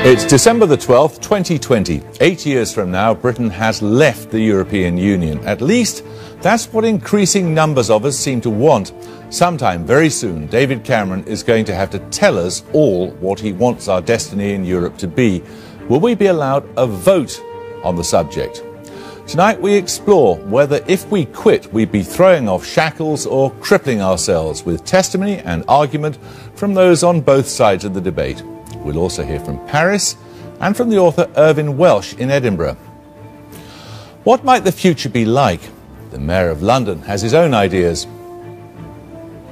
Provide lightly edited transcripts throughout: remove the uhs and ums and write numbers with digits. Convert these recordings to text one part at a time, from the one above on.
It's December the 12th, 2020. 8 years from now, Britain has left the European Union. At least, that's what increasing numbers of us seem to want. Sometime very soon, David Cameron is going to have to tell us all what he wants our destiny in Europe to be. Will we be allowed a vote on the subject? Tonight we explore whether if we quit, we'd be throwing off shackles or crippling ourselves, with testimony and argument from those on both sides of the debate. We'll also hear from Paris and from the author Irvine Welsh in Edinburgh. What might the future be like? The Mayor of London has his own ideas.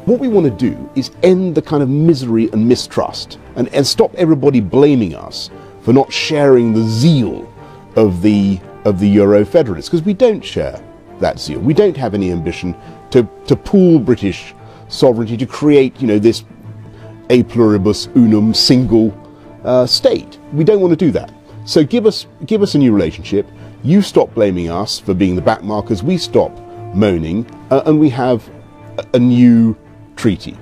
What we want to do is end the kind of misery and mistrust and stop everybody blaming us for not sharing the zeal of the Euro federalists, because we don't share that zeal. We don't have any ambition to pool British sovereignty, to create, this a pluribus unum single state. We don't want to do that. So give us a new relationship. You stop blaming us for being the backmarkers. We stop moaning, and we have a new treaty.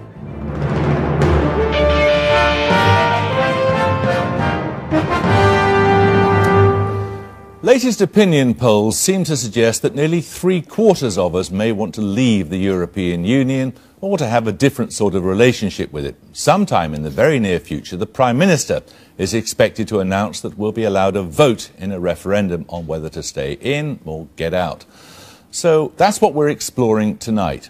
Latest opinion polls seem to suggest that nearly 3/4 of us may want to leave the European Union or to have a different sort of relationship with it. Sometime in the very near future, the Prime Minister is expected to announce that we'll be allowed a vote in a referendum on whether to stay in or get out. So that's what we're exploring tonight.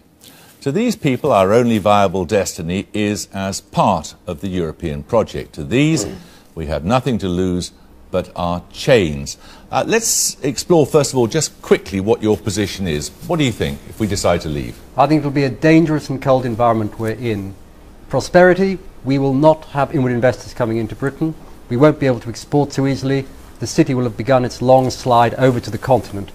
To these people, our only viable destiny is as part of the European project. To these, we have nothing to lose but our chains. Let's explore, first of all, just quickly what your position is. What do you think if we decide to leave? I think it will be a dangerous and cold environment we're in. Prosperity, we will not have inward investors coming into Britain. We won't be able to export so easily. The city will have begun its long slide over to the continent.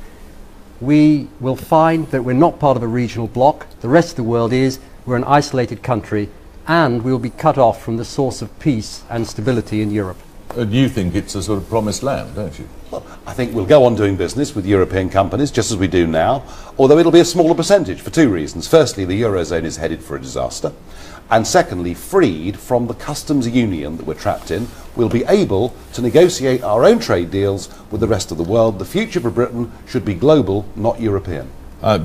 We will find that we're not part of a regional bloc. The rest of the world is. We're an isolated country, and we will be cut off from the source of peace and stability in Europe. You think it's a sort of promised land, don't you? Well, I think we'll go on doing business with European companies, just as we do now, although it'll be a smaller percentage for two reasons. Firstly, the Eurozone is headed for a disaster. And secondly, freed from the customs union that we're trapped in, we'll be able to negotiate our own trade deals with the rest of the world. The future for Britain should be global, not European.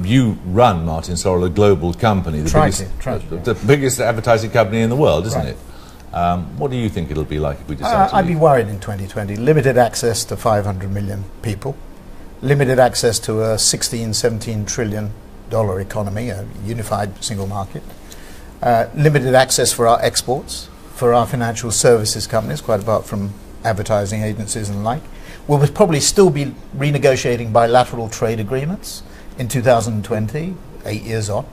You run, Martin Sorrell, a global company, the biggest advertising company in the world, isn't it? What do you think it'll be like if we decide to I'd be leave? worried in 2020. Limited access to 500 million people, limited access to a $16–17 trillion economy, a unified single market, limited access for our exports, for our financial services companies, quite apart from advertising agencies and the like. We'll probably still be renegotiating bilateral trade agreements in 2020, 8 years on.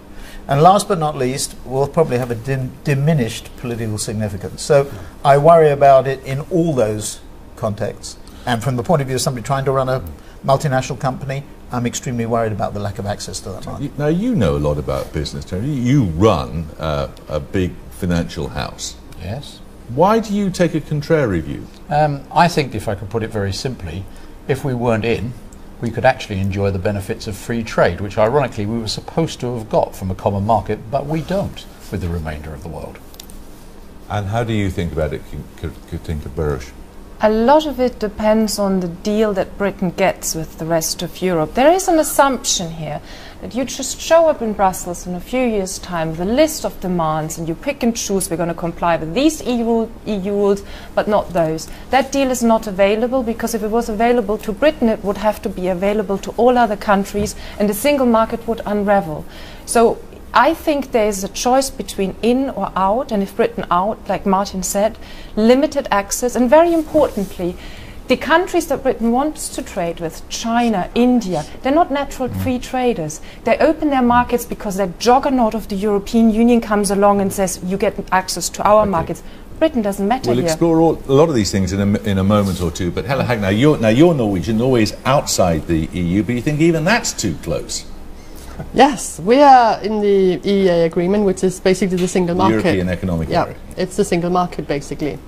And last but not least, we'll probably have a diminished political significance. So I worry about it in all those contexts. And from the point of view of somebody trying to run a multinational company, I'm extremely worried about the lack of access to that market. Now, you know a lot about business, Tony. You run a big financial house. Yes. Why do you take a contrary view? I think, if I could put it very simply, if we weren't in, we could actually enjoy the benefits of free trade, which ironically we were supposed to have got from a common market, but we don't with the remainder of the world. And how do you think about it, Katinka Burrish? A lot of it depends on the deal that Britain gets with the rest of Europe. There is an assumption here that you just show up in Brussels in a few years' time with a list of demands and you pick and choose, we're going to comply with these EU rules, but not those. That deal is not available, because if it was available to Britain, it would have to be available to all other countries, and the single market would unravel. So I think there is a choice between in or out, and if Britain out, like Martin said, limited access, and very importantly, the countries that Britain wants to trade with, China, India, they're not natural free traders. They open their markets because that juggernaut of the European Union comes along and says, you get access to our markets. Britain doesn't matter We'll here. explore a lot of these things in a moment or two, but Hella Hag, now you're Norwegian, Norway's outside the EU, but you think even that's too close? Yes, we are in the EEA agreement, which is basically the single market. European Economic Area. Yeah, it's the single market basically.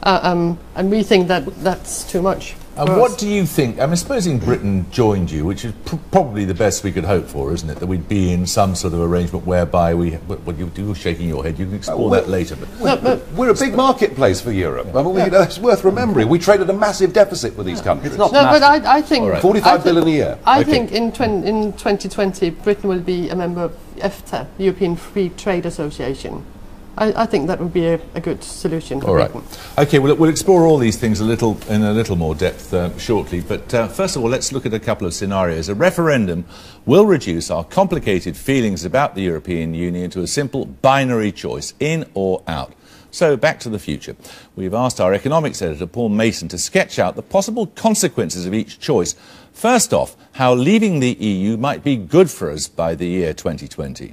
And we think that that's too much. And what do you think? I mean, supposing Britain joined you, which is probably the best we could hope for, isn't it? That we'd be in some sort of arrangement whereby you're shaking your head. You can explore that later. But we're a big marketplace for Europe. I mean, it's worth remembering. We trade at a massive deficit with these countries. It's not No, but I think 45 billion a year. I think in 2020 Britain will be a member of EFTA, European Free Trade Association. I think that would be a good solution for Britain. Okay, we'll explore all these things in a little more depth shortly. But first of all, let's look at a couple of scenarios. A referendum will reduce our complicated feelings about the European Union to a simple binary choice, in or out. So, back to the future. We've asked our economics editor, Paul Mason, to sketch out the possible consequences of each choice. First off, how leaving the EU might be good for us by the year 2020.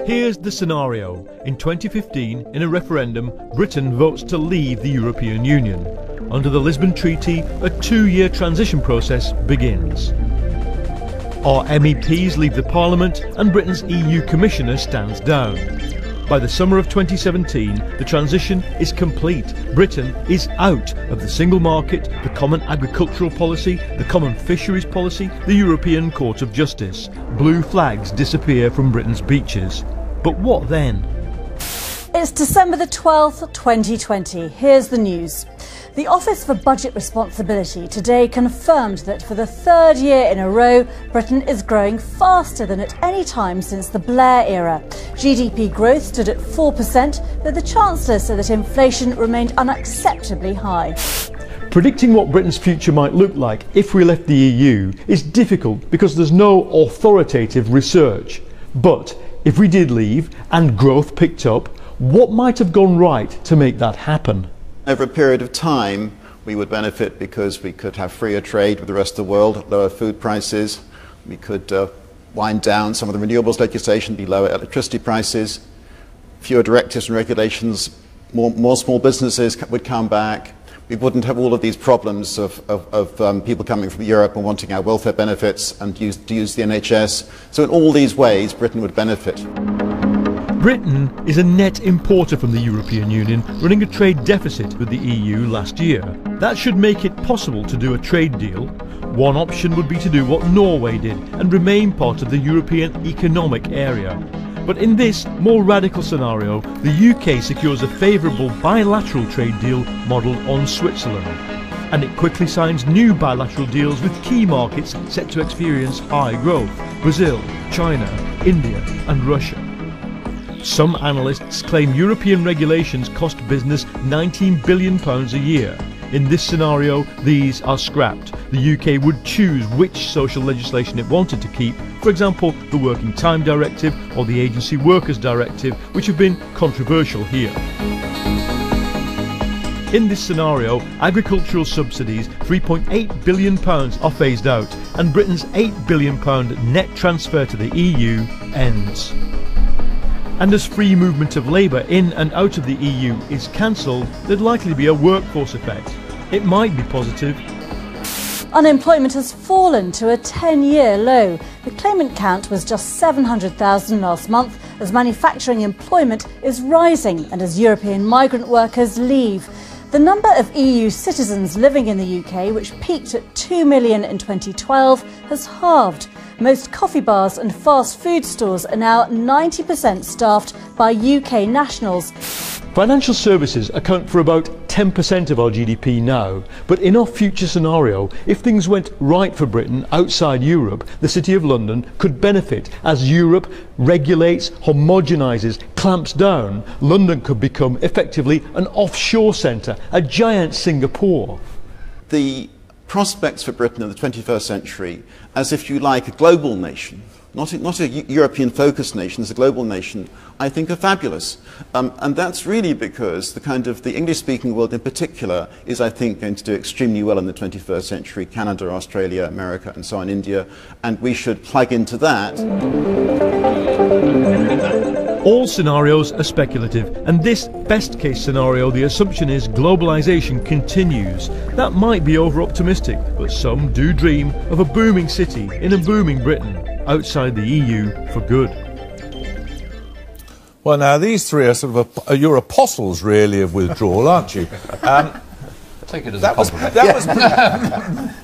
Here's the scenario. In 2015, in a referendum, Britain votes to leave the European Union. Under the Lisbon Treaty, a 2-year transition process begins. Our MEPs leave the Parliament and Britain's EU Commissioner stands down. By the summer of 2017, the transition is complete. Britain is out of the single market, the common agricultural policy, the common fisheries policy, the European Court of Justice. Blue flags disappear from Britain's beaches. But what then? It's December the 12th, 2020. Here's the news. The Office for Budget Responsibility today confirmed that for the third year in a row, Britain is growing faster than at any time since the Blair era. GDP growth stood at 4%, though the Chancellor said that inflation remained unacceptably high. Predicting what Britain's future might look like if we left the EU is difficult because there's no authoritative research. But if we did leave and growth picked up, what might have gone right to make that happen? Over a period of time, we would benefit because we could have freer trade with the rest of the world, lower food prices. We could wind down some of the renewables legislation, be lower electricity prices, fewer directives and regulations, more small businesses would come back. We wouldn't have all of these problems of people coming from Europe and wanting our welfare benefits and to use the NHS. So in all these ways, Britain would benefit. Britain is a net importer from the European Union, running a trade deficit with the EU last year. That should make it possible to do a trade deal. One option would be to do what Norway did and remain part of the European Economic Area. But in this more radical scenario, the UK secures a favourable bilateral trade deal modelled on Switzerland. And it quickly signs new bilateral deals with key markets set to experience high growth: Brazil, China, India and Russia. Some analysts claim European regulations cost business £19 billion a year. In this scenario, these are scrapped. The UK would choose which social legislation it wanted to keep, for example, the Working Time Directive or the Agency Workers Directive, which have been controversial here. In this scenario, agricultural subsidies, £3.8 billion, are phased out, and Britain's £8 billion net transfer to the EU ends. And as free movement of labour in and out of the EU is cancelled, there'd likely be a workforce effect. It might be positive. Unemployment has fallen to a 10-year low. The claimant count was just 700,000 last month, as manufacturing employment is rising and as European migrant workers leave. The number of EU citizens living in the UK, which peaked at 2 million in 2012, has halved. Most coffee bars and fast food stores are now 90% staffed by UK nationals. Financial services account for about 10% of our GDP now, but in our future scenario, if things went right for Britain outside Europe, the City of London could benefit. As Europe regulates, homogenises, clamps down, London could become effectively an offshore centre, a giant Singapore. The prospects for Britain in the 21st century, as if you like a global nation, not a European-focused nation, as a global nation, I think are fabulous. And that's really because the English-speaking world in particular is, I think, going to do extremely well in the 21st century. Canada, Australia, America, and so on, India. And we should plug into that. All scenarios are speculative, and this best-case scenario, the assumption is globalisation continues. That might be over-optimistic, but some do dream of a booming city in a booming Britain, outside the EU for good. Well, now, these three are sort of your apostles, really, of withdrawal, aren't you? Take it as a compliment. That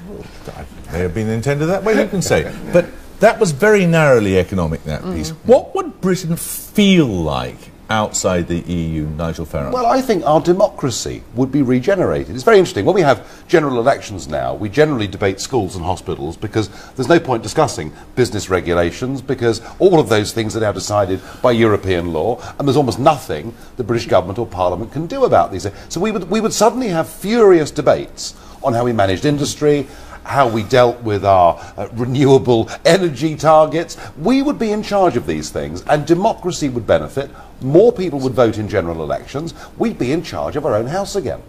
may have been intended that way, who can say? But that was very narrowly economic, that piece. What would Britain feel like outside the EU, Nigel Farage? Well, I think our democracy would be regenerated. It's very interesting. When we have general elections now, we generally debate schools and hospitals because there's no point discussing business regulations because all of those things are now decided by European law and there's almost nothing the British government or Parliament can do about these. So we would suddenly have furious debates on how we managed industry, how we dealt with our renewable energy targets. We would be in charge of these things and democracy would benefit. More people would vote in general elections. We'd be in charge of our own house again.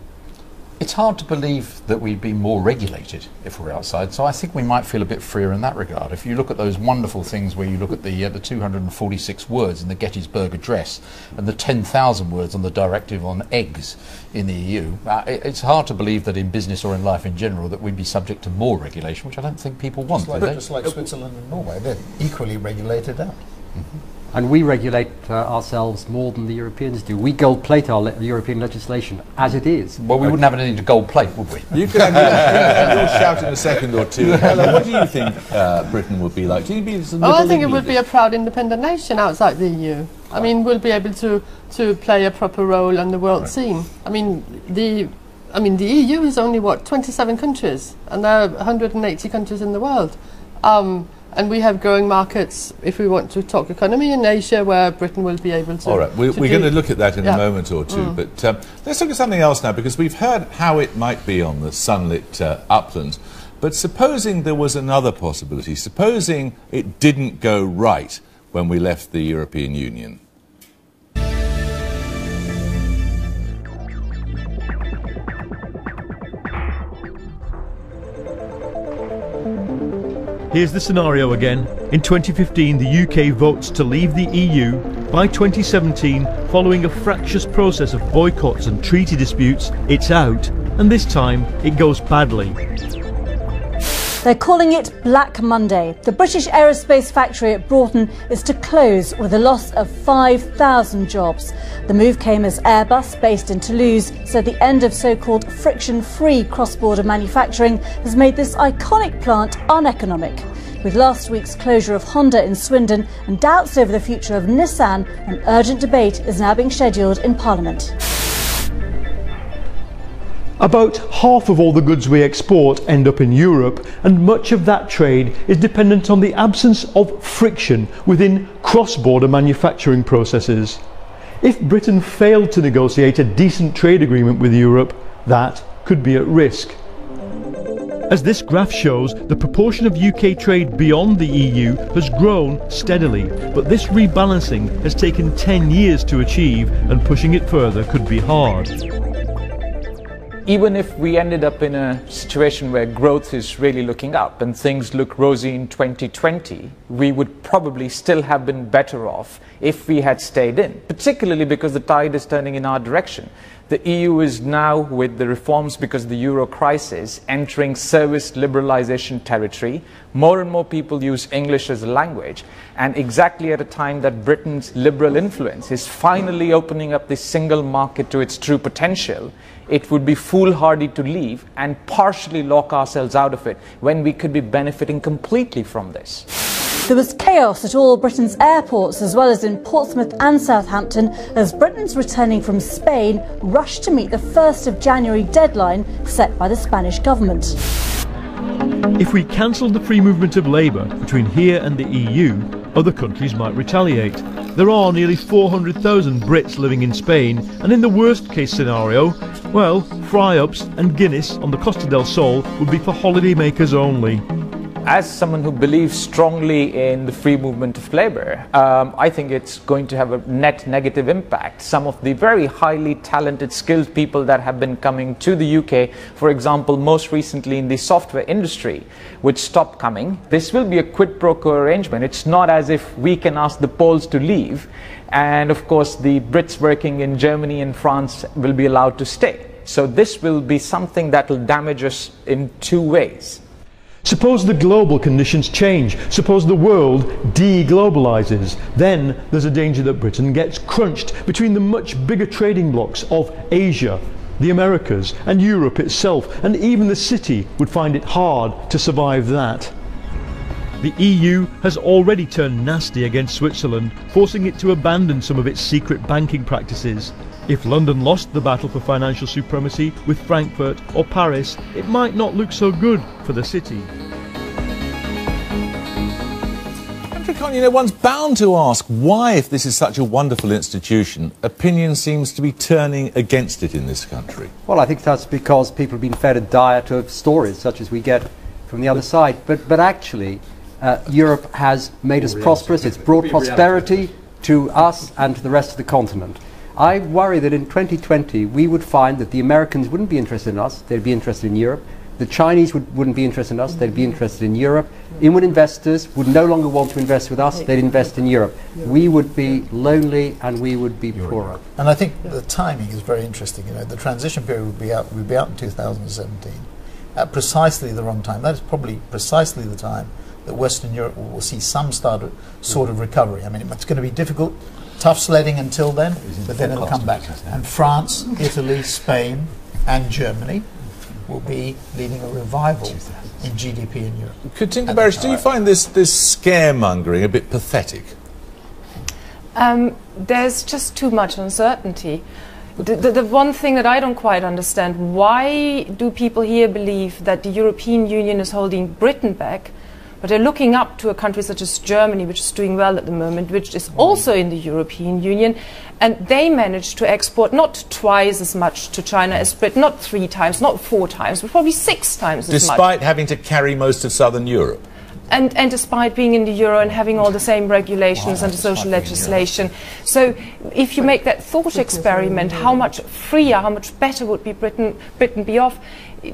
It's hard to believe that we'd be more regulated if we're outside, so I think we might feel a bit freer in that regard. If you look at those wonderful things where you look at the 246 words in the Gettysburg Address and the 10,000 words on the directive on eggs in the EU, it's hard to believe that in business or in life in general that we'd be subject to more regulation, which I don't think people want. Just like Switzerland and Norway, they're equally regulated out. And we regulate ourselves more than the Europeans do. We gold plate our European legislation as it is. Well, we wouldn't have anything to gold plate, would we? You can you'll shout in a second or two. Helen, what do you think Britain would be like? Do you think it'd be I think it would be a proud independent nation outside the EU. I mean, we'll be able to play a proper role on the world scene. I mean, the EU is only, 27 countries, and there are 180 countries in the world. And we have growing markets, if we want to talk economy, in Asia, where Britain will be able to... All right, we're going to look at that in a moment or two, but let's look at something else now, because we've heard how it might be on the sunlit uplands, but supposing there was another possibility, supposing it didn't go right when we left the European Union. Here's the scenario again. In 2015, the UK votes to leave the EU. By 2017, following a fractious process of boycotts and treaty disputes, it's out, and this time it goes badly. They're calling it Black Monday. The British aerospace factory at Broughton is to close with a loss of 5,000 jobs. The move came as Airbus, based in Toulouse, said the end of so-called friction-free cross-border manufacturing has made this iconic plant uneconomic. With last week's closure of Honda in Swindon and doubts over the future of Nissan, an urgent debate is now being scheduled in Parliament. About half of all the goods we export end up in Europe, and much of that trade is dependent on the absence of friction within cross-border manufacturing processes. If Britain failed to negotiate a decent trade agreement with Europe, that could be at risk. As this graph shows, the proportion of UK trade beyond the EU has grown steadily, but this rebalancing has taken 10 years to achieve, and pushing it further could be hard. Even if we ended up in a situation where growth is really looking up and things look rosy in 2020, we would probably still have been better off if we had stayed in, particularly because the tide is turning in our direction. The EU is now, with the reforms because of the euro crisis, entering service liberalisation territory. More and more people use English as a language, and exactly at a time that Britain's liberal influence is finally opening up the single market to its true potential, it would be foolhardy to leave and partially lock ourselves out of it when we could be benefiting completely from this. There was chaos at all Britain's airports, as well as in Portsmouth and Southampton, as Britons returning from Spain rushed to meet the 1st of January deadline set by the Spanish government. If we cancelled the free movement of labour between here and the EU, other countries might retaliate. There are nearly 400,000 Brits living in Spain, and in the worst case scenario, well, fry-ups and Guinness on the Costa del Sol would be for holidaymakers only. As someone who believes strongly in the free movement of labour, I think it's going to have a net negative impact. Some of the very highly talented, skilled people that have been coming to the UK, for example, most recently in the software industry, would stop coming. This will be a quid pro quo arrangement. It's not as if we can ask the Poles to leave, and of course the Brits working in Germany and France will be allowed to stay. So this will be something that will damage us in two ways. Suppose the global conditions change, suppose the world de-globalises, then there's a danger that Britain gets crunched between the much bigger trading blocs of Asia, the Americas and Europe itself, and even the city would find it hard to survive that. The EU has already turned nasty against Switzerland, forcing it to abandon some of its secret banking practices. If London lost the battle for financial supremacy with Frankfurt or Paris, it might not look so good for the city. You know, one's bound to ask why, if this is such a wonderful institution, opinion seems to be turning against it in this country. Well, I think that's because people have been fed a diet of stories such as we get from the other side. But actually, Europe has made us prosperous. It's brought prosperity to us and to the rest of the continent. I worry that in 2020 we would find that the Americans wouldn't be interested in us, they'd be interested in Europe. The Chinese wouldn't be interested in us, they'd be interested in Europe. Inward investors would no longer want to invest with us, they'd invest in Europe. We would be lonely and we would be poorer. And I think the timing is very interesting. You know, the transition period would be out in 2017 at precisely the wrong time. That is probably precisely the time that Western Europe will see some sort of recovery. I mean, it's going to be difficult, tough sledding until then, but then it'll come back. And France, Italy, Spain and Germany will be leading a revival in GDP in Europe. Katinka Barish, do you find this scaremongering a bit pathetic? There's just too much uncertainty. The one thing that I don't quite understand, why do people here believe that the European Union is holding Britain back, but they're looking up to a country such as Germany, which is doing well at the moment, which is also in the European Union, and they managed to export not twice as much to China as Britain, not 3 times, not 4 times, but probably 6 times as much. Despite having to carry most of southern Europe? And despite being in the euro and having all the same regulations and the social legislation. So if you make that thought experiment, how much freer, how much better would Britain be off?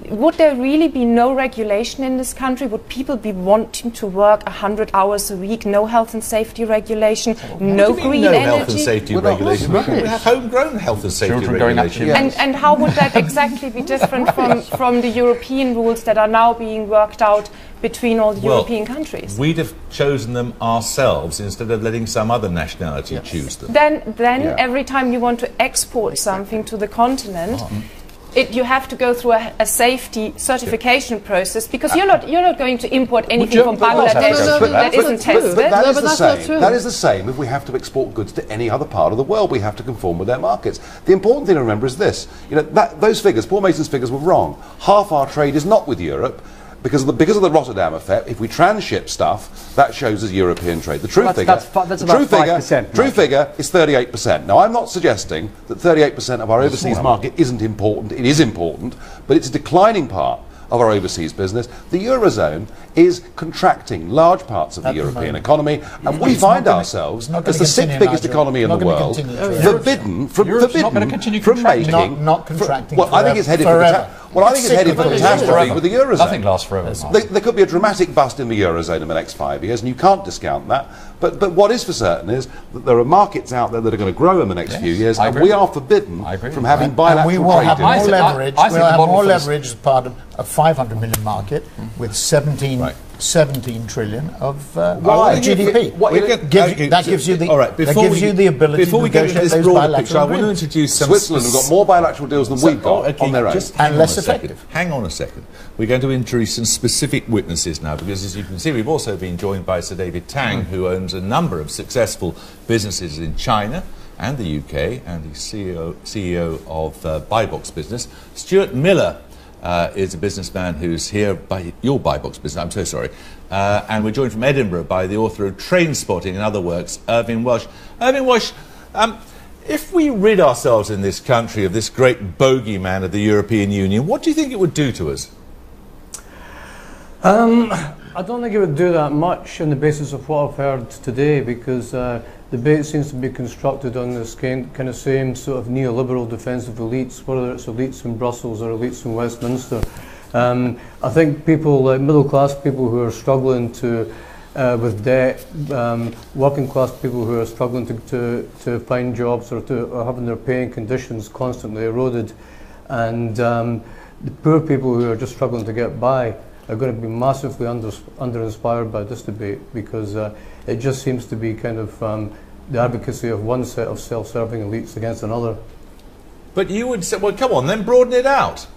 Would there really be no regulation in this country? Would people be wanting to work 100 hours a week? No health and safety regulation, no green energy? No health and safety regulation. We have homegrown health and safety regulation. And how would that exactly be different from the European rules that are now being worked out between all the European countries? We'd have chosen them ourselves instead of letting some other nationality choose them. Then every time you want to export something to the continent, you have to go through a safety certification process, because you're not going to import anything from Bangladesh that isn't tested. But that is the same. That is the same if we have to export goods to any other part of the world. We have to conform with their markets. The important thing to remember is this: those figures, Paul Mason's figures, were wrong. Half our trade is not with Europe. Because of the Rotterdam effect, if we tranship stuff, that shows as European trade. The true figure is 38%. Now, I'm not suggesting that 38% of our overseas market isn't important. It is important, but it's a declining part of our overseas business. The Eurozone is contracting large parts of the European economy, and we find ourselves as the 6th biggest economy in the world, forbidden from making... Not contracting Well, I think it's headed for catastrophe with the Eurozone. Nothing lasts forever. There could be a dramatic bust in the Eurozone in the next 5 years, and you can't discount that. But what is for certain is that there are markets out there that are going to grow in the next few years, and we are forbidden from having bilateral trade. And we will have more leverage. We'll have more leverage as part of a 500 million market with 17 trillion of GDP. That gives you the ability to negotiate those bilateral I want to introduce some... Switzerland have got more bilateral deals than we've got on their own. And less effective. Hang on a second. We're going to introduce some specific witnesses now, because as you can see, we've also been joined by Sir David Tang, who owns a number of successful businesses in China and the UK, and he's CEO of Buy Box Business. Stuart Miller is a businessman who's here by your Buy Box Business, I'm so sorry. And we're joined from Edinburgh by the author of Train Spotting and other works, Irving Welsh. Irving Welsh, if we rid ourselves in this country of this great bogeyman of the European Union, what do you think it would do to us? I don't think it would do that much on the basis of what I've heard today, because the debate seems to be constructed on this kind of same sort of neoliberal defensive elites, whether it's elites in Brussels or elites in Westminster. I think people, like middle-class people who are struggling with debt, working-class people who are struggling to find jobs or having their pay and conditions constantly eroded, and the poor people who are just struggling to get by. are going to be massively under-inspired by this debate, because it just seems to be kind of the advocacy of one set of self-serving elites against another. But you would say, well, come on, then broaden it out.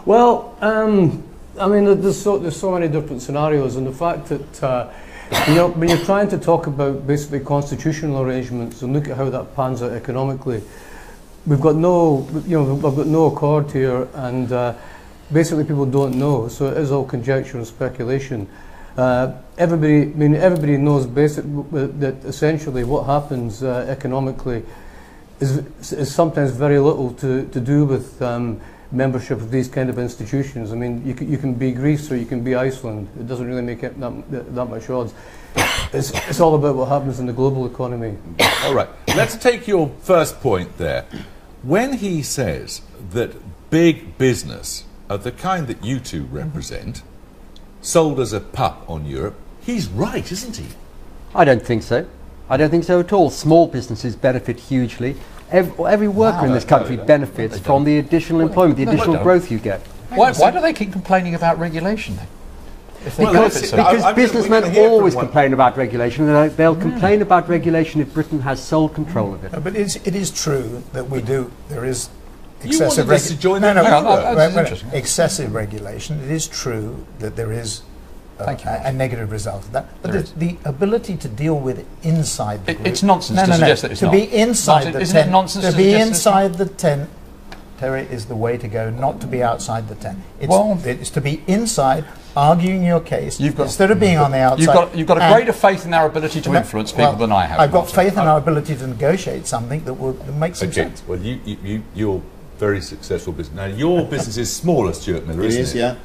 Well, I mean, there's so many different scenarios, and the fact that you know, when you're trying to talk about basically constitutional arrangements and look at how that pans out economically, we've got no, you know, we've got no accord here, and basically people don't know, so it is all conjecture and speculation. Everybody knows that essentially what happens economically is sometimes very little to do with membership of these kind of institutions. I mean, you can be Greece or you can be Iceland. It doesn't really make it that much odds. It's all about what happens in the global economy. All right, let's take your first point there. When he says that big business of the kind that you two represent sold as a pup on Europe, he's right, isn't he? I don't think so. I don't think so at all. Small businesses benefit hugely. Every worker in this country benefits from the additional employment, the additional growth you get. Why do they keep complaining about regulation then? Because businessmen always complain about regulation, and they'll complain about regulation if Britain has sole control of it. No, but it is true that there is You excessive wanted us to join excessive regulation. It is true that there is a negative result of that. But the ability to deal with it inside the group... It's nonsense to suggest that it's not. To be inside the Isn't it nonsense to to be suggest inside the tent, Terry, is the way to go, not to be outside the tent. It's to be inside, arguing your case, instead of being on the outside. You've got a greater faith in our ability to influence people than I have. I've got faith in our ability to negotiate something that will make some sense. Well, you're very successful business. Now, your business is smaller, Stuart Miller, isn't it? It is, yeah.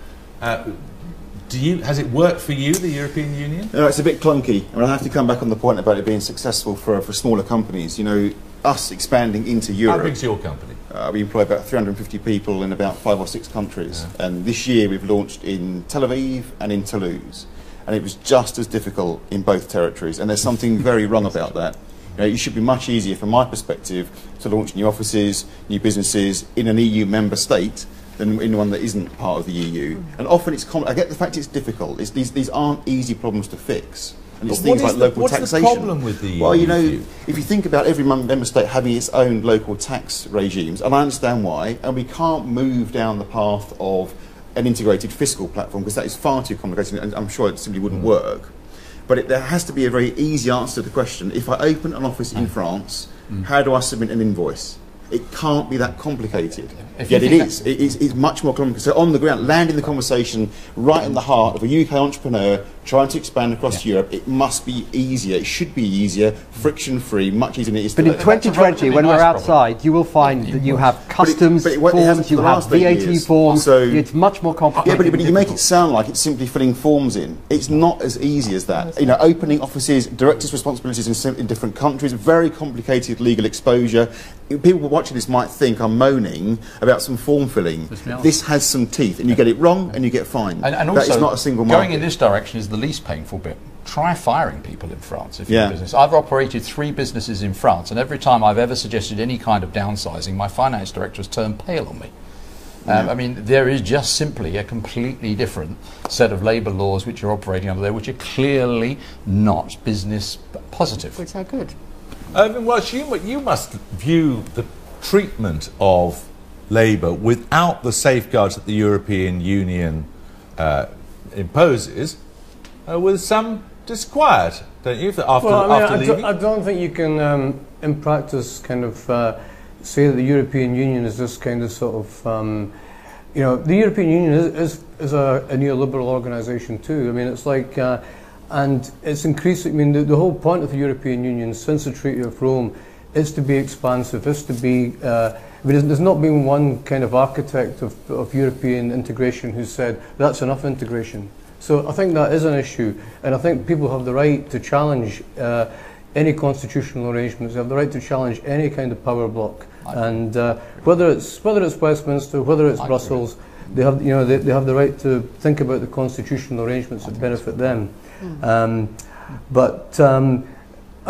Has it worked for you, the European Union? No, it's a bit clunky. I mean, I have to come back on the point about it being successful for smaller companies. You know, us expanding into Europe. How big's your company? We employ about 350 people in about 5 or 6 countries. Yeah. And this year we've launched in Tel Aviv and in Toulouse. And it was just as difficult in both territories. And there's something very wrong about that. You know, it should be much easier, from my perspective, to launch new offices, new businesses in an EU member state than in one that isn't part of the EU. And often it's I get the fact it's difficult. These aren't easy problems to fix. And it's things like local taxation. What's the problem with the EU? Well, you know, if you think about every member state having its own local tax regimes, and I understand why, and we can't move down the path of an integrated fiscal platform because that is far too complicated and I'm sure it simply wouldn't work. But there has to be a very easy answer to the question. If I open an office in France, how do I submit an invoice? It can't be that complicated. Yet it is. It's much more complicated. So on the ground, landing the conversation right in the heart of a UK entrepreneur trying to expand across Europe, it must be easier. It should be easier, friction-free, much easier than it is today. But in 2020, when we're outside, you will find that you have customs forms, you have VAT forms, so it's much more complicated. Yeah, but you make it sound like it's simply filling forms in. It's not as easy as that. You know, opening offices, directors' responsibilities in different countries, very complicated legal exposure. People watching this might think I'm moaning about some form filling. This has some teeth, and you get it wrong and you get fined. And also, that is not a single market. Going in this direction is the least painful bit. Try firing people in France if you're a business. I've operated 3 businesses in France, and every time I've ever suggested any kind of downsizing, my finance director has turned pale on me. I mean, there is just simply a completely different set of labour laws which are operating under there, which are clearly not business positive. Which are good. Well, you must view the treatment of labour without the safeguards that the European Union imposes with some disquiet, don't you? After leaving? I don't think you can, in practice, kind of say that the European Union is this kind of sort of, you know, the European Union is a neoliberal organisation too. I mean, it's like, and it's increasing. I mean, the whole point of the European Union since the Treaty of Rome is to be expansive, is to be. There's not been one kind of architect of European integration who said that's enough integration. So I think that is an issue, and I think people have the right to challenge any constitutional arrangements. They have the right to challenge any kind of power block, and whether it's Westminster, whether it's Brussels, they have they have the right to think about the constitutional arrangements that benefit them. I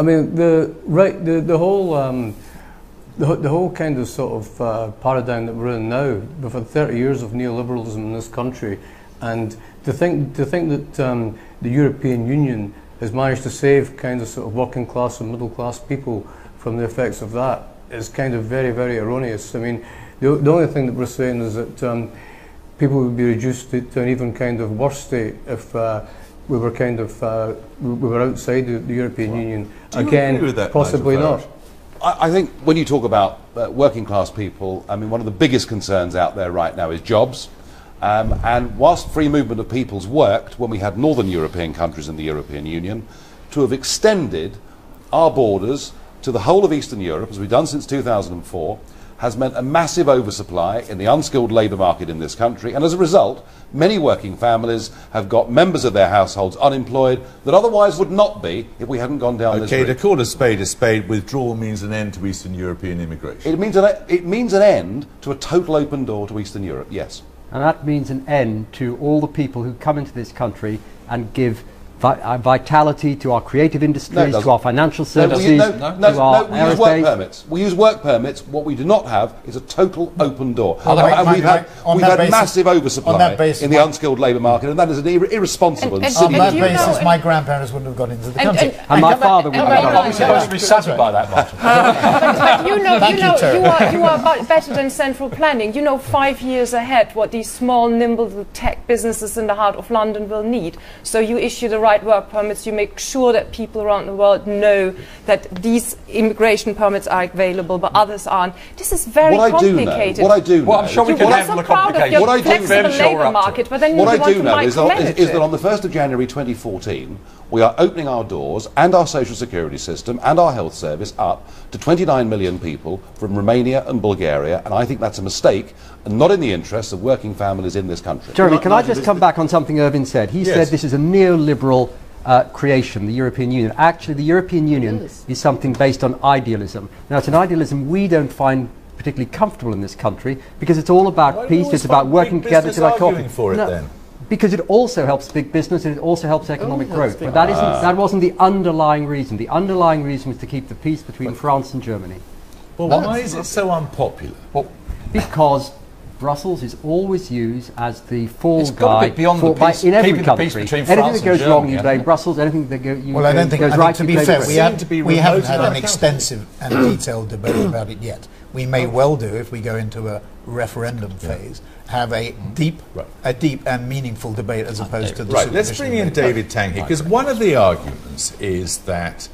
mean, the whole kind of sort of paradigm that we're in now, we've had 30 years of neoliberalism in this country, And to think that the European Union has managed to save kind of sort of working class and middle class people from the effects of that is kind of very, very erroneous. I mean, the only thing that we're saying is that people would be reduced to an even kind of worse state if we were kind of we were outside the European Union. Do you Again, agree with that, possibly Nigel not. I think when you talk about working class people, I mean, one of the biggest concerns out there right now is jobs. And whilst free movement of people's worked when we had northern European countries in the European Union, to have extended our borders to the whole of Eastern Europe, as we've done since 2004, has meant a massive oversupply in the unskilled labour market in this country, and as a result, many working families have got members of their households unemployed that otherwise would not be if we hadn't gone down this route. Okay, to call a spade, withdrawal means an end to Eastern European immigration. It means an end to a total open door to Eastern Europe, yes. And that means an end to all the people who come into this country and give vitality to our creative industries, to our financial services, to our we use work permits. We use work permits. What we do not have is a total open door. And we've had massive oversupply in the unskilled labour market, and that is an irresponsible and silly. On that basis, my grandparents wouldn't have got into the country. And my father would have Are we supposed to be saddened by that, Martin? But you are better than central planning. You know 5 years ahead what these small, nimble tech businesses in the heart of London will need. So you issue the right work permits, you make sure that people around the world know that these immigration permits are available, but others aren't. This is very complicated. What I do know, well, I'm sure we can handle the complications. What I do know is that on the 1st of January 2014, we are opening our doors and our social security system and our health service up to 29 million people from Romania and Bulgaria, and I think that's a mistake and not in the interests of working families in this country. Jeremy, can I just come back on something Irvin said? He said this is a neoliberal creation, the European Union. Actually, the European Union is something based on idealism. Now, it's an idealism we don't find particularly comfortable in this country because it's all about peace, it's about working together to arguing for it then? Because it also helps big business and it also helps economic growth. But that wasn't the underlying reason. The underlying reason was to keep the peace between France and Germany. Well, why is it so unpopular? Well, because Brussels is always used as the fall guy in every country. Anything that goes wrong, you blame Brussels. Anything that goes right, to be fair, we haven't had an extensive and detailed debate about it yet. We may well do if we go into a referendum phase. Have a deep and meaningful debate as opposed to the right. Let's bring in David Tang here, because one of the arguments is that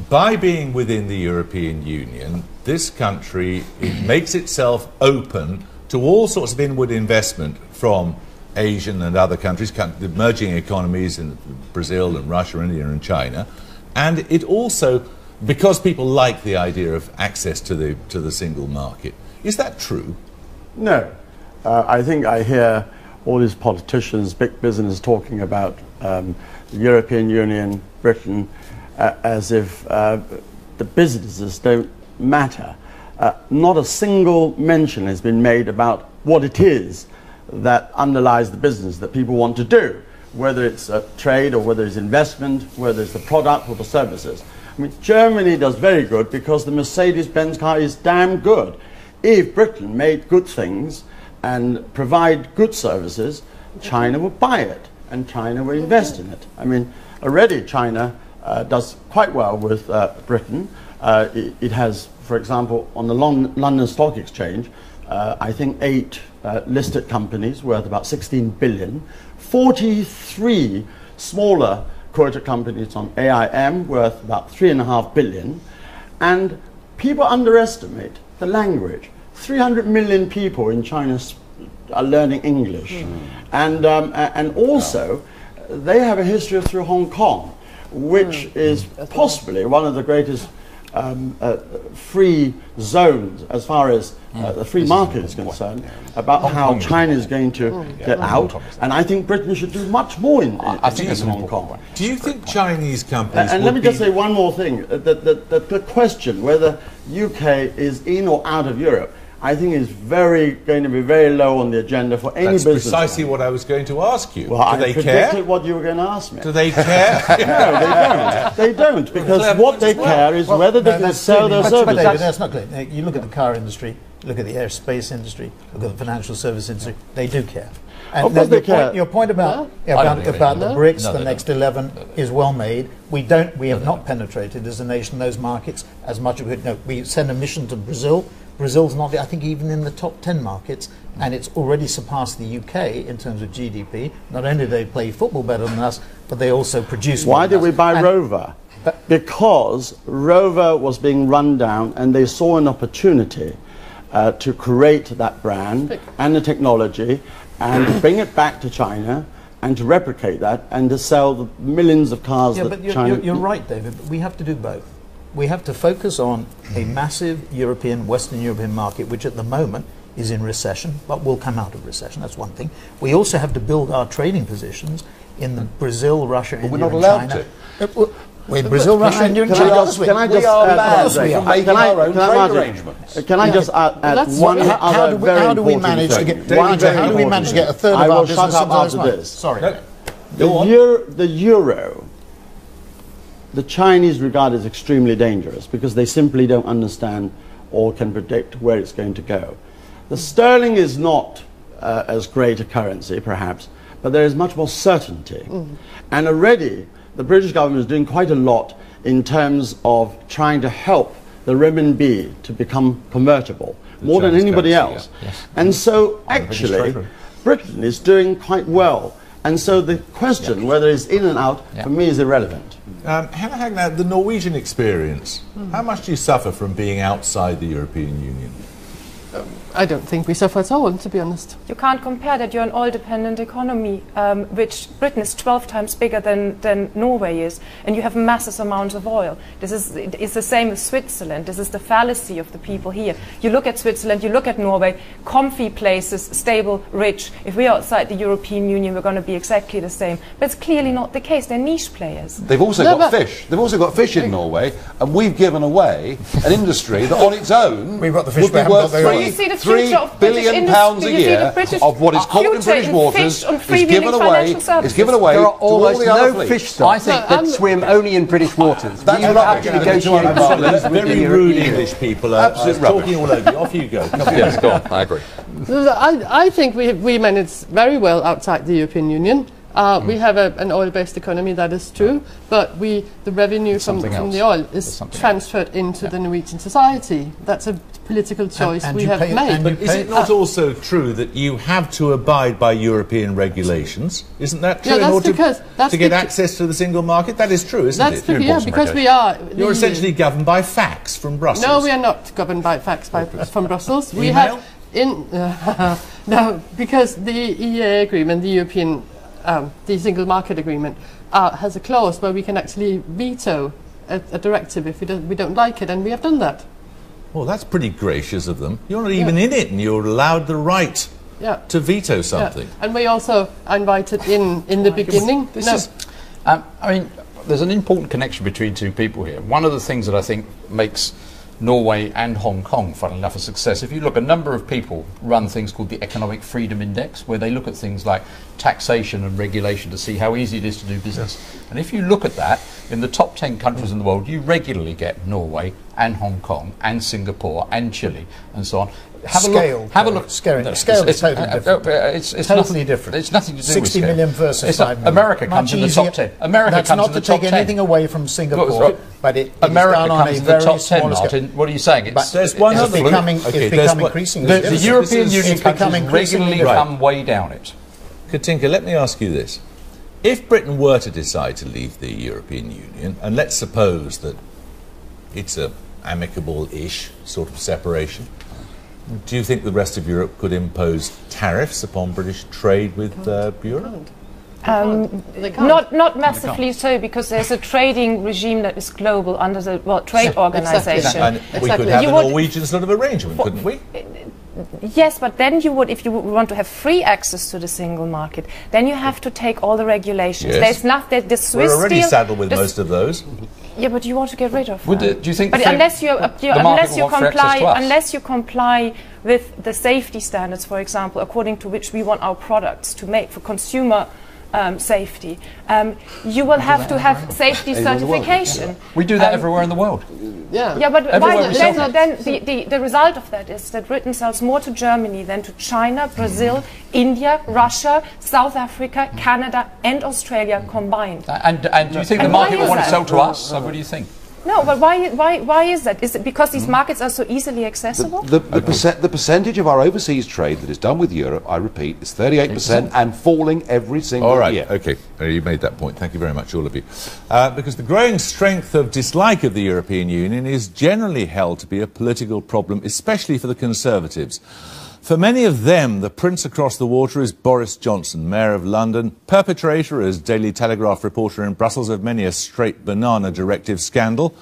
by being within the European Union, this country makes itself open to all sorts of inward investment from Asian and other countries, the emerging economies in Brazil and Russia, India and China, and it also, because people like the idea of access to the single market. Is that true? No. I think I hear all these politicians, big business, talking about the European Union, Britain, as if the businesses don't matter. Not a single mention has been made about what it is that underlies the business that people want to do, whether it's trade or whether it's investment, whether it's the product or the services. I mean, Germany does very good because the Mercedes-Benz car is damn good. If Britain made good things and provide good services, China would buy it and China would invest in it. I mean, already China does quite well with Britain. It has, for example, on the London Stock Exchange, I think 8 listed companies worth about 16 billion, 43 smaller quoted companies on AIM worth about 3.5 billion, and people underestimate the language. 300 million people in China are learning English, and also they have a history through Hong Kong, which is possibly one of the greatest free zones as far as the free market is concerned, about how China is going to get out, and I think Britain should do much more in Hong Kong. Do you think Chinese companies and let me just say one more thing, the question whether UK is in or out of Europe, I think is going to be very low on the agenda for any business. That's precisely what I was going to ask you. Well, do they I predicted what you were going to ask me. Do they care? No, they don't. They don't, because what they care is whether they can sell their services. But David, that's not clear. You look at the car industry, look at the aerospace industry, look at the financial service industry, they do care. Of course they care. Your point about the BRICS, the next 11, is well made. We have not penetrated as a nation those markets as much as we know. We send a mission to Brazil. Brazil's not, I think, even in the top 10 markets, and it's already surpassed the UK in terms of GDP. Not only do they play football better than us, but they also produce. Why did we buy Rover? Because Rover was being run down, and they saw an opportunity to create that brand and the technology and bring it back to China and to replicate that and to sell the millions of cars that China... You're right, David, but we have to do both. We have to focus on a massive European, Western European market, which at the moment is in recession, but will come out of recession. That's one thing. We also have to build our trading positions in the Brazil, Russia, India, and China. We're not allowed to. With Brazil, Russia, India, and China. Can I just add one other very how do we important manage thing? to get? How do we manage to get a third of our business into those markets? Sorry. The euro, the Chinese regard as extremely dangerous because they simply don't understand or can predict where it's going to go. The sterling is not as great a currency, perhaps, but there is much more certainty. And already, the British government is doing quite a lot in terms of trying to help the renminbi to become convertible, more than anybody else. Yeah. Yes. And so, actually, Britain is doing quite well. And so the question, whether it's in and out, for me is irrelevant. Hannah Hagner, the Norwegian experience, how much do you suffer from being outside the European Union? I don't think we suffer at all, to be honest. You can't compare that. You're an oil-dependent economy, which Britain is 12 times bigger than Norway is, and you have massive amounts of oil. It's the same with Switzerland. This is the fallacy of the people here. You look at Switzerland, you look at Norway, comfy places, stable, rich. If we're outside the European Union, we're going to be exactly the same. But it's clearly not the case. They're niche players. They've also got fish. They've also got fish in Norway, and we've given away an industry that on its own we've got the fish, would be worth £3 billion a year of what is caught in British waters is given away. There are almost no fish stocks that swim only in British waters. That's have to negotiate very rude English people are talking all over you. Off you go. Yes, go on. I agree. I think we manage very well outside the European Union. We have an oil-based economy, that is true, but the revenue from the oil is transferred into the Norwegian society. That's a political choice we have made. But is it not also true that you have to abide by European regulations? Isn't that true in order to get access to the single market? That is true, isn't it? That's because we are... You're essentially governed by facts from Brussels. No, we are not governed by facts from Brussels. We Email? have no, because the EEA agreement, the European... the single market agreement has a clause where we can actually veto a directive if we don't like it, and we have done that. Well, that's pretty gracious of them. You're not even in it, and you're allowed the right to veto something. Yeah. And we also invited in the beginning. I mean, there's an important connection between two people here. One of the things that I think makes Norway and Hong Kong, funnily enough, a success. If you look, a number of people run things called the Economic Freedom Index, where they look at things like taxation and regulation to see how easy it is to do business. And if you look at that, in the top 10 countries in the world, you regularly get Norway and Hong Kong and Singapore and Chile and so on. Have a look. Scale is totally different. It's totally different. It's nothing to do 60 with scale. million versus 5 million. America comes in the top 10. That's not to take anything away from Singapore, but it is America done on comes a in the very top 10, small Martin. scale. What are you saying? There's one other it's becoming increasingly the European Union countries regularly come way down it. Katinka, let me ask you this. If Britain were to decide to leave the European Union, and let's suppose that it's a amicable-ish sort of separation, do you think the rest of Europe could impose tariffs upon British trade with Europe? Not massively so, because there's a trading regime that is global under the World Trade Organization. And we could have a Norwegian sort of arrangement, couldn't we? Yes, but then you would, if you want to have free access to the single market, then you have to take all the regulations. Yes. There's not the Swiss We're already deal, saddled with most of those. Yeah, but you want to get rid of them. Do you think? But unless you comply with the safety standards, for example, according to which we want our products to make for consumer safety. You will have to have safety certification. We do that everywhere in the world. Yeah, but Everywhere then the result of that is that Britain sells more to Germany than to China, Brazil, India, Russia, South Africa, Canada and Australia combined. And do you think the market will want to sell to us? What do you think? No, but why is that? Is it because these markets are so easily accessible? The percentage of our overseas trade that is done with Europe, I repeat, is 38% and falling every single year. Okay, you made that point. Thank you very much, all of you. Because the growing strength of dislike of the European Union is generally held to be a political problem, especially for the Conservatives. For many of them, the prince across the water is Boris Johnson, Mayor of London, perpetrator as Daily Telegraph reporter in Brussels of many a straight banana directive scandal,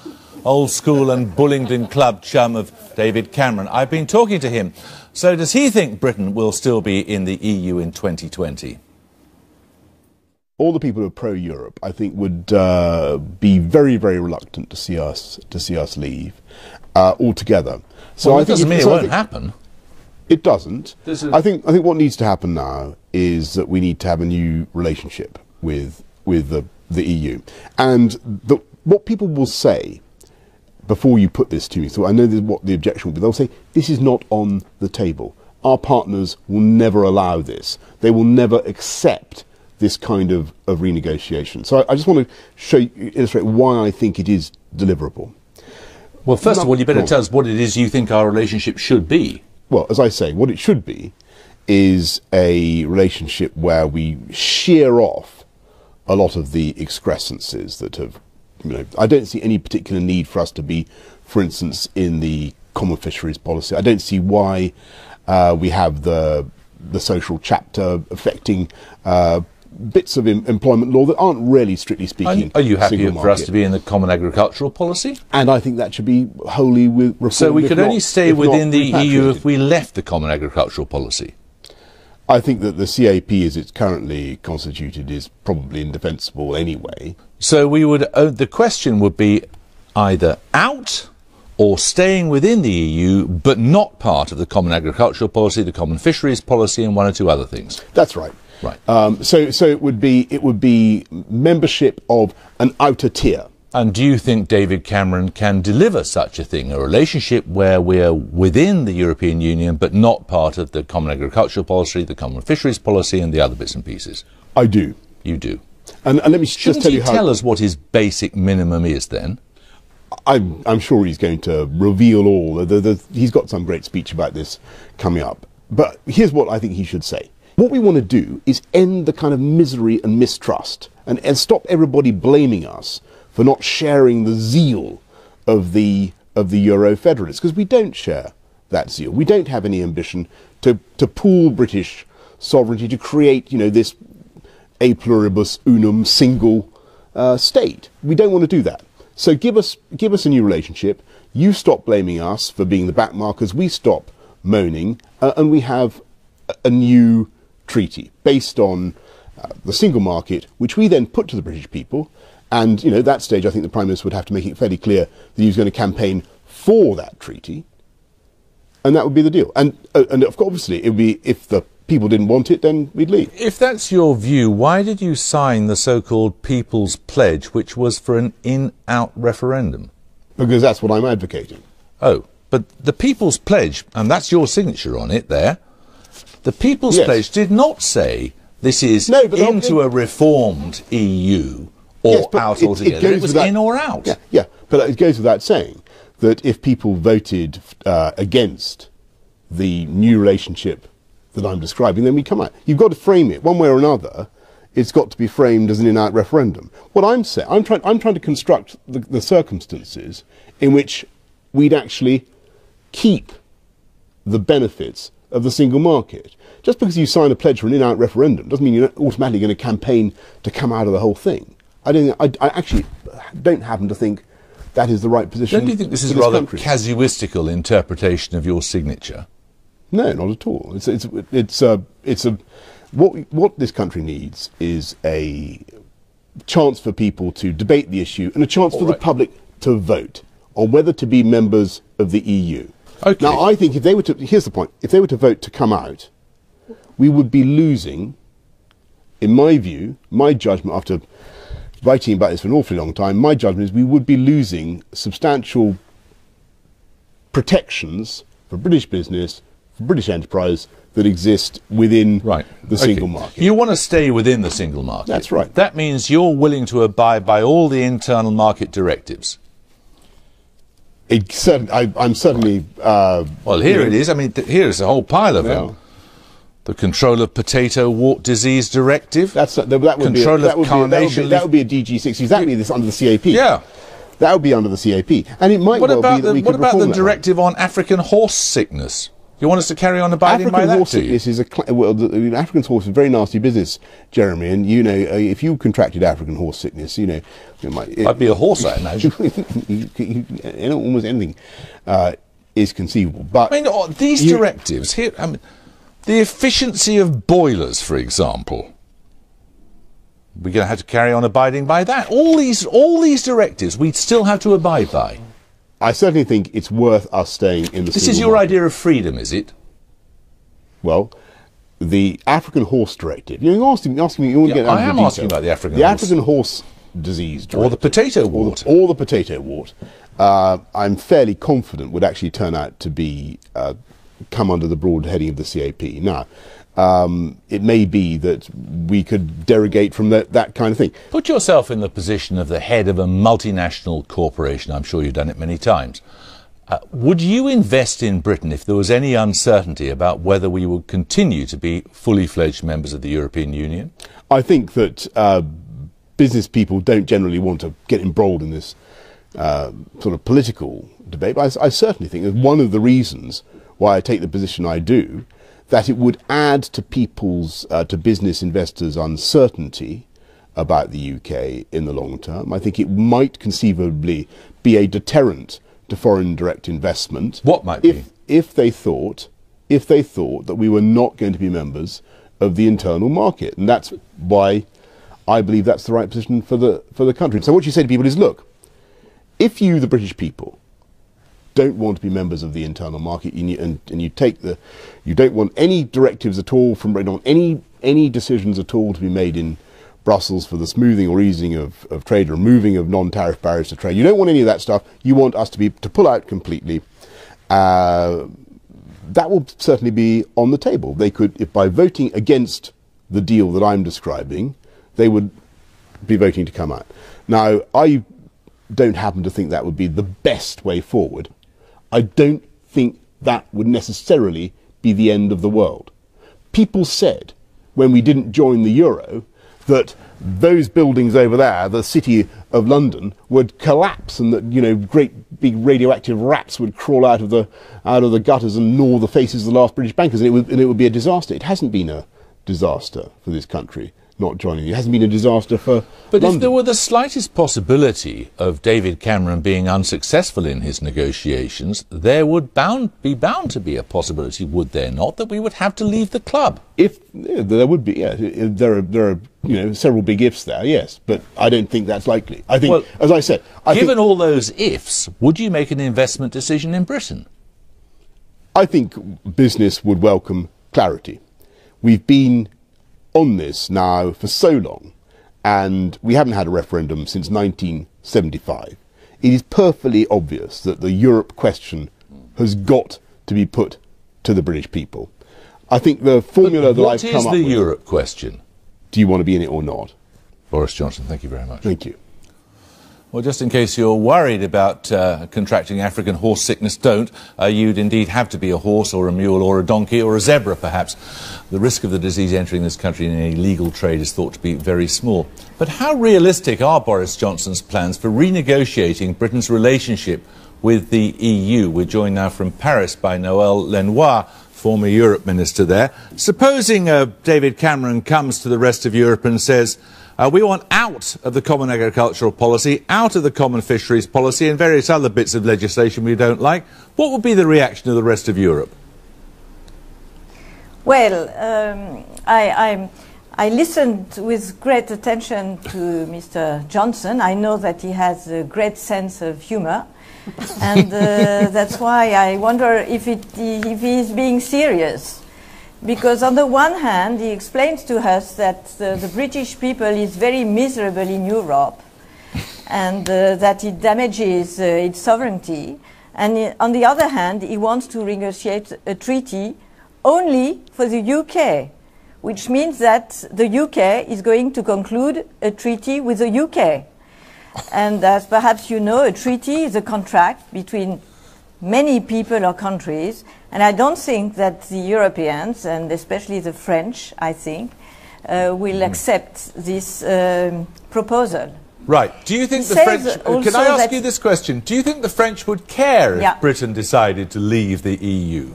old school and Bullingdon Club chum of David Cameron. I've been talking to him. So does he think Britain will still be in the EU in 2020? All the people who are pro-Europe, I think, would be very, very reluctant to see us leave altogether. So well, it doesn't mean it won't happen. It doesn't. I think what needs to happen now is that we need to have a new relationship with the EU. And what people will say before you put this to me, so I know what the objection will be, they'll say, this is not on the table. Our partners will never allow this. They will never accept this kind of renegotiation. So I just want to illustrate why I think it is deliverable. Well, first of all, you better tell us what it is you think our relationship should be. Well, as I say, what it should be is a relationship where we shear off a lot of the excrescences that have, I don't see any particular need for us to be, for instance, in the common fisheries policy. I don't see why we have the social chapter affecting bits of employment law that aren't really, strictly speaking, Are you happy for us to be in the common agricultural policy? And I think that should be wholly reformed. So we could only stay within the EU if we left the common agricultural policy? I think that the CAP as it's currently constituted is probably indefensible anyway. So we would, the question would be either out or staying within the EU but not part of the common agricultural policy, the common fisheries policy and one or two other things. That's right. Right. So it would be membership of an outer tier. And do you think David Cameron can deliver such a thing, a relationship where we're within the European Union but not part of the common agricultural policy, the common fisheries policy and the other bits and pieces? I do. You do. And let me just tell you how... Shouldn't he tell us what his basic minimum is then? I'm sure he's going to reveal all. He's got some great speech about this coming up. But here's what I think he should say. What we want to do is end the kind of misery and mistrust and stop everybody blaming us for not sharing the zeal of the Euro federalists, because we don't share that zeal. We don't have any ambition to pool British sovereignty, to create, this a pluribus unum single state. We don't want to do that. So give us a new relationship. You stop blaming us for being the backmarkers. We stop moaning, and we have a new treaty based on the single market, which we then put to the British people. And, at that stage, I think the Prime Minister would have to make it fairly clear that he was going to campaign for that treaty. And that would be the deal. And of course, obviously, it would be, if the people didn't want it, then we'd leave. If that's your view, why did you sign the so-called People's Pledge, which was for an in-out referendum? Because that's what I'm advocating. Oh, but the People's Pledge, and that's your signature on it there, the People's Pledge did not say this is into a reformed EU or out altogether. It was in or out. Yeah, but it goes without saying that if people voted against the new relationship that I'm describing, then we come out. You've got to frame it one way or another. It's got to be framed as an in-out referendum. What I'm saying, I'm trying to construct the circumstances in which we'd actually keep the benefits of the single market. Just because you sign a pledge for an in-out referendum doesn't mean you're not automatically going to campaign to come out of the whole thing. I actually don't happen to think that is the right position. Don't you think this is rather casuistical interpretation of your signature? No, not at all. What this country needs is a chance for people to debate the issue and a chance for the public to vote on whether to be members of the EU. Okay. Now, I think if they were to, here's the point, if they were to vote to come out, we would be losing in my view, my judgment after writing about this for an awfully long time, my judgment is we would be losing substantial protections for British business, for British enterprise that exist within the single market. You want to stay within the single market. That's right. That means you're willing to abide by all the internal market directives. I'm certainly... well, here it is. I mean, here's a whole pile of them. The Control of Potato Wart Disease Directive. That would be a DG60. That would be this under the CAP. Yeah. That would be under the CAP. And it might well be that we could What about the reform that directive on African horse sickness? You want us to carry on abiding by that, horse sickness is African horse is a very nasty business, Jeremy. And you know, if you contracted African horse sickness, you know, I'd be a horse, I imagine. Almost anything is conceivable. But I mean, these directives here. I mean, the efficiency of boilers, for example. We're going to have to carry on abiding by that. All these directives, we'd still have to abide by. I certainly think it's worth us staying in the. This is your idea of freedom, is it? Well, the African Horse Directive. You're asking me. You want to get I am asking about the African horse disease directive, or the potato wart, or the potato wart. I'm fairly confident would actually turn out to be come under the broad heading of the CAP. Now, it may be that we could derogate from that kind of thing. Put yourself in the position of the head of a multinational corporation. I'm sure you've done it many times. Would you invest in Britain if there was any uncertainty about whether we would continue to be fully fledged members of the European Union? I think that business people don't generally want to get embroiled in this sort of political debate. But I certainly think that one of the reasons why I take the position I do, that it would add to people's, to business investors' uncertainty about the UK in the long term. I think it might conceivably be a deterrent to foreign direct investment. What might be? If they thought that we were not going to be members of the internal market, and that's why I believe that's the right position for the country. So what you say to people is, look, if you, the British people, don't want to be members of the internal market, and you don't want any directives at all from Britain, any decisions at all to be made in Brussels for the smoothing or easing of trade, removing of non-tariff barriers to trade. You don't want any of that stuff. You want us to pull out completely. That will certainly be on the table. They could, if by voting against the deal that I'm describing, they would be voting to come out. Now, I don't happen to think that would be the best way forward. I don't think that would necessarily be the end of the world. People said, when we didn't join the euro, that those buildings over there, the City of London, would collapse, and that, you know, great big radioactive rats would crawl out of the gutters and gnaw the faces of the last British bankers, and it would be a disaster. It hasn't been a disaster for this country not joining. It hasn't been a disaster for But London. If there were the slightest possibility of David Cameron being unsuccessful in his negotiations, there would be bound to be a possibility, would there not, that we would have to leave the club? There would be, yeah. There are several big ifs there, yes, but I don't think that's likely. I think, as I said, given all those ifs, would you make an investment decision in Britain? I think business would welcome clarity. We've been on this now for so long, and we haven't had a referendum since 1975. It is perfectly obvious that the Europe question has got to be put to the British people. I think the formula that I've come up with... What is the Europe question? Do you want to be in it or not? Boris Johnson, thank you very much. Thank you. Well, just in case you're worried about contracting African horse sickness, don't. You'd indeed have to be a horse or a mule or a donkey or a zebra, perhaps. The risk of the disease entering this country in any legal trade is thought to be very small. But how realistic are Boris Johnson's plans for renegotiating Britain's relationship with the EU? We're joined now from Paris by Noël Lenoir, former Europe minister there. Supposing David Cameron comes to the rest of Europe and says, we want out of the common agricultural policy, out of the common fisheries policy and various other bits of legislation we don't like, what would be the reaction of the rest of Europe? Well, I listened with great attention to Mr. Johnson. I know that he has a great sense of humour, and that's why I wonder if he's being serious. Because on the one hand, he explains to us that the British people is very miserable in Europe and that it damages its sovereignty. And on the other hand, he wants to negotiate a treaty only for the UK, which means that the UK is going to conclude a treaty with the UK. And as perhaps you know, a treaty is a contract between many people or countries, and I don't think that the Europeans, and especially the French, I think, will accept this proposal. Right. Do you think the French... Can I ask you this question? Do you think the French would care if Britain decided to leave the EU?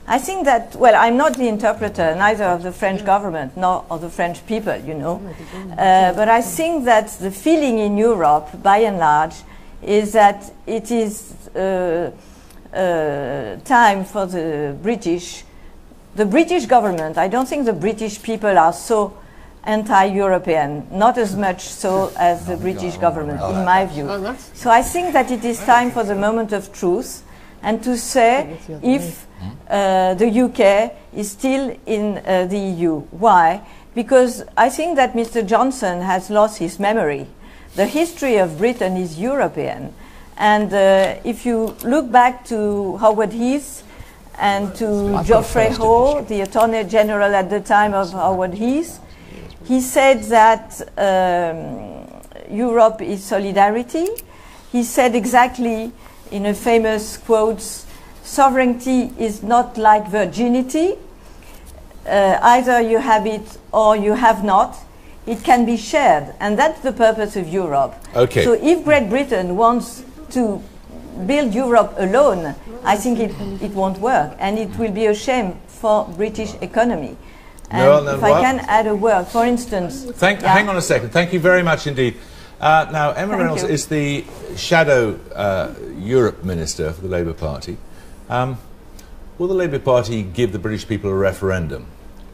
I think that, well, I'm not the interpreter, neither of the French government nor of the French people, you know. But I think that the feeling in Europe, by and large, is that it is time for the British government. I don't think the British people are so anti-European, not as much so as the British government, in my view. So I think that it is time for the moment of truth and to say if the UK is still in the EU. Why? Because I think that Mr. Johnson has lost his memory. The history of Britain is European. And if you look back to Howard Heath and to Geoffrey Howe, the Attorney General at the time of Howard Heath, he said that Europe is solidarity. He said exactly in a famous quote, sovereignty is not like virginity. Either you have it or you have not. It can be shared, and that's the purpose of Europe. Okay. So if Great Britain wants to build Europe alone, I think it won't work, and it will be a shame for British economy. And if I can add a word, for instance... Hang on a second. Thank you very much indeed. Now, Emma Reynolds is the shadow Europe Minister for the Labour Party. Will the Labour Party give the British people a referendum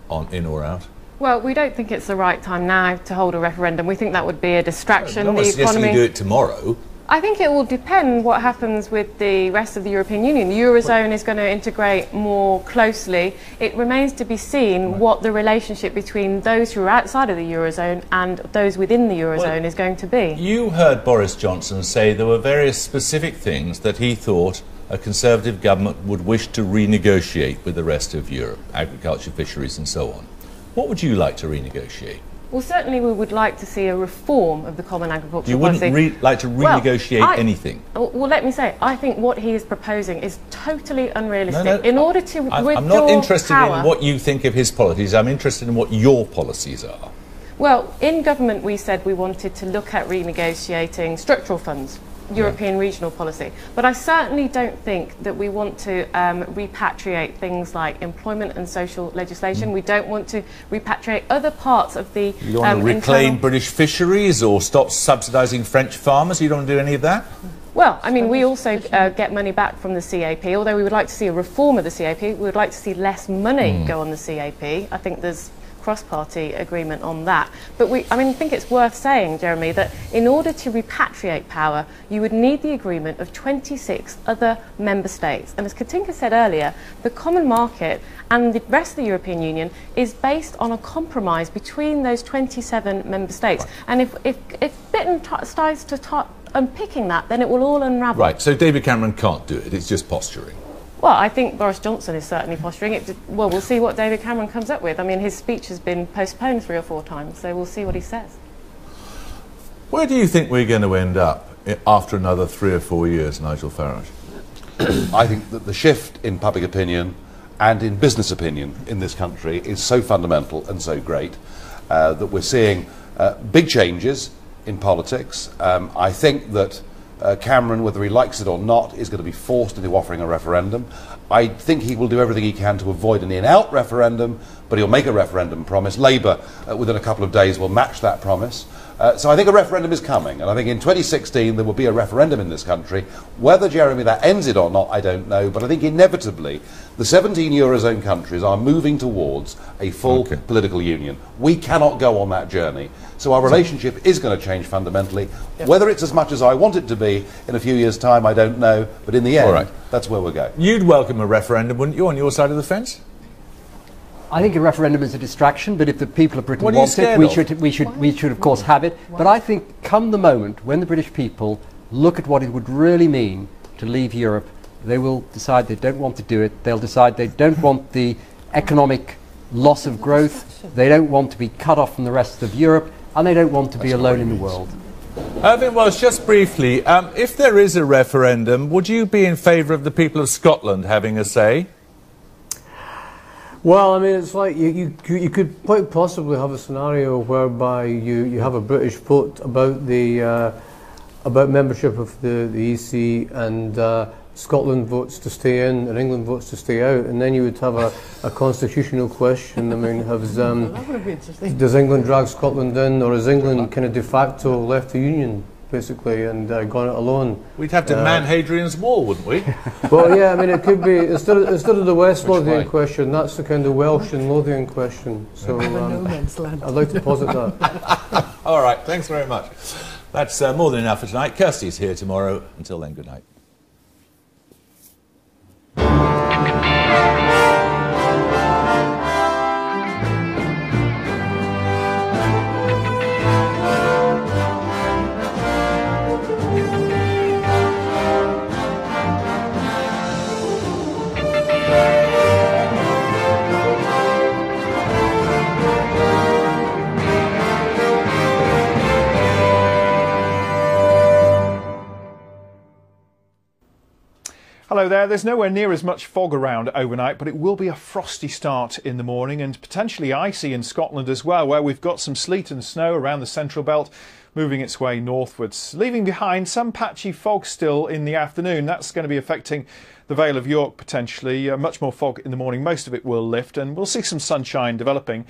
on in or out? Well, we don't think it's the right time now to hold a referendum. We think that would be a distraction. No one's suggesting you do it tomorrow. I think it will depend what happens with the rest of the European Union. The Eurozone is going to integrate more closely. It remains to be seen what the relationship between those who are outside of the Eurozone and those within the Eurozone is going to be. You heard Boris Johnson say there were various specific things that he thought a Conservative government would wish to renegotiate with the rest of Europe, agriculture, fisheries and so on. What would you like to renegotiate? Well, certainly we would like to see a reform of the Common Agricultural Policy. You wouldn't like to renegotiate anything? Well, let me say, I think what he is proposing is totally unrealistic. In order to withdraw I'm not interested power, in what you think of his policies, I'm interested in what your policies are. Well, in government we said we wanted to look at renegotiating structural funds, European regional policy. But I certainly don't think that we want to repatriate things like employment and social legislation. We don't want to repatriate other parts of the... You don't want to reclaim British fisheries or stop subsidising French farmers? You don't want to do any of that? Well, I mean, we also get money back from the CAP. Although we would like to see a reform of the CAP, we would like to see less money go on the CAP. I think there's cross-party agreement on that. But I think it's worth saying, Jeremy, that in order to repatriate power, you would need the agreement of 26 other member states. And as Katinka said earlier, the common market and the rest of the European Union is based on a compromise between those 27 member states. Right. And if Britain starts to start unpicking that, then it will all unravel. Right, so David Cameron can't do it, it's just posturing. Well, I think Boris Johnson is certainly posturing it. Well, we'll see what David Cameron comes up with. I mean, his speech has been postponed 3 or 4 times, so we'll see what he says. Where do you think we're going to end up after another 3 or 4 years, Nigel Farage? I think that the shift in public opinion and in business opinion in this country is so fundamental and so great that we're seeing big changes in politics. I think that Cameron, whether he likes it or not, is going to be forced into offering a referendum. I think he will do everything he can to avoid an in-out referendum, but he'll make a referendum promise. Labour, within a couple of days, will match that promise. So I think a referendum is coming, and I think in 2016 there will be a referendum in this country. Whether, Jeremy, that ends it or not, I don't know, but I think inevitably the 17 Eurozone countries are moving towards a full political union. We cannot go on that journey. So our relationship is going to change fundamentally. Whether it's as much as I want it to be in a few years' time, I don't know, but in the end, that's where we're going. You'd welcome a referendum, wouldn't you, on your side of the fence? I think a referendum is a distraction, but if the people of Britain want it, we should of course have it. But I think come the moment when the British people look at what it would really mean to leave Europe, they will decide they don't want to do it. They'll decide they don't want the economic loss of growth. They don't want to be cut off from the rest of Europe, and they don't want to be alone in the world. Irving Welsh, just briefly, if there is a referendum, would you be in favour of the people of Scotland having a say? Well, I mean, it's like you could quite possibly have a scenario whereby you have a British vote about the about membership of the EC, and Scotland votes to stay in and England votes to stay out, and then you would have a constitutional question. I mean, does England drag Scotland in, or is England kind of de facto left the Union, basically, and gone it alone? We'd have to man Hadrian's Wall, wouldn't we? Well, yeah, I mean, it could be, instead of the West Lothian question, that's the kind of Welsh and Lothian question. So I'd like to posit that. All right, thanks very much. That's more than enough for tonight. Kirsty's here tomorrow. Until then, good night. Hello there. There's nowhere near as much fog around overnight, but it will be a frosty start in the morning and potentially icy in Scotland as well, where we've got some sleet and snow around the central belt moving its way northwards, leaving behind some patchy fog still in the afternoon. That's going to be affecting the Vale of York potentially. Much more fog in the morning. Most of it will lift and we'll see some sunshine developing.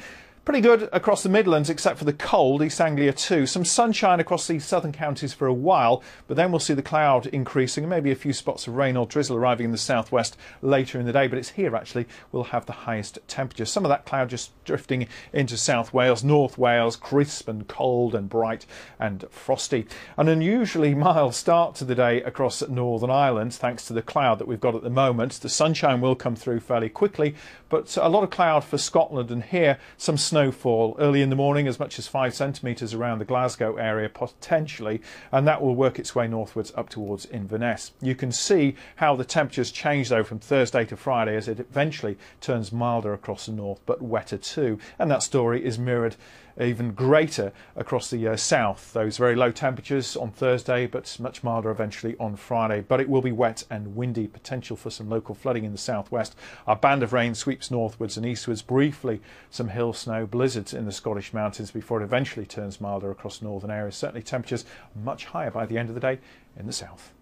Pretty good across the Midlands, except for the cold, East Anglia too. Some sunshine across the southern counties for a while, but then we'll see the cloud increasing and maybe a few spots of rain or drizzle arriving in the southwest later in the day. But it's here, actually, we'll have the highest temperature. Some of that cloud just drifting into South Wales, North Wales, crisp and cold and bright and frosty. An unusually mild start to the day across Northern Ireland, thanks to the cloud that we've got at the moment. The sunshine will come through fairly quickly, but a lot of cloud for Scotland, and here some snowfall early in the morning, as much as 5 centimetres around the Glasgow area potentially, and that will work its way northwards up towards Inverness. You can see how the temperatures change though from Thursday to Friday as it eventually turns milder across the north, but wetter too, and that story is mirrored even greater across the south. Those very low temperatures on Thursday, but much milder eventually on Friday. But it will be wet and windy, potential for some local flooding in the southwest. Our band of rain sweeps northwards and eastwards, briefly some hill snow, blizzards in the Scottish mountains before it eventually turns milder across northern areas. Certainly temperatures much higher by the end of the day in the south.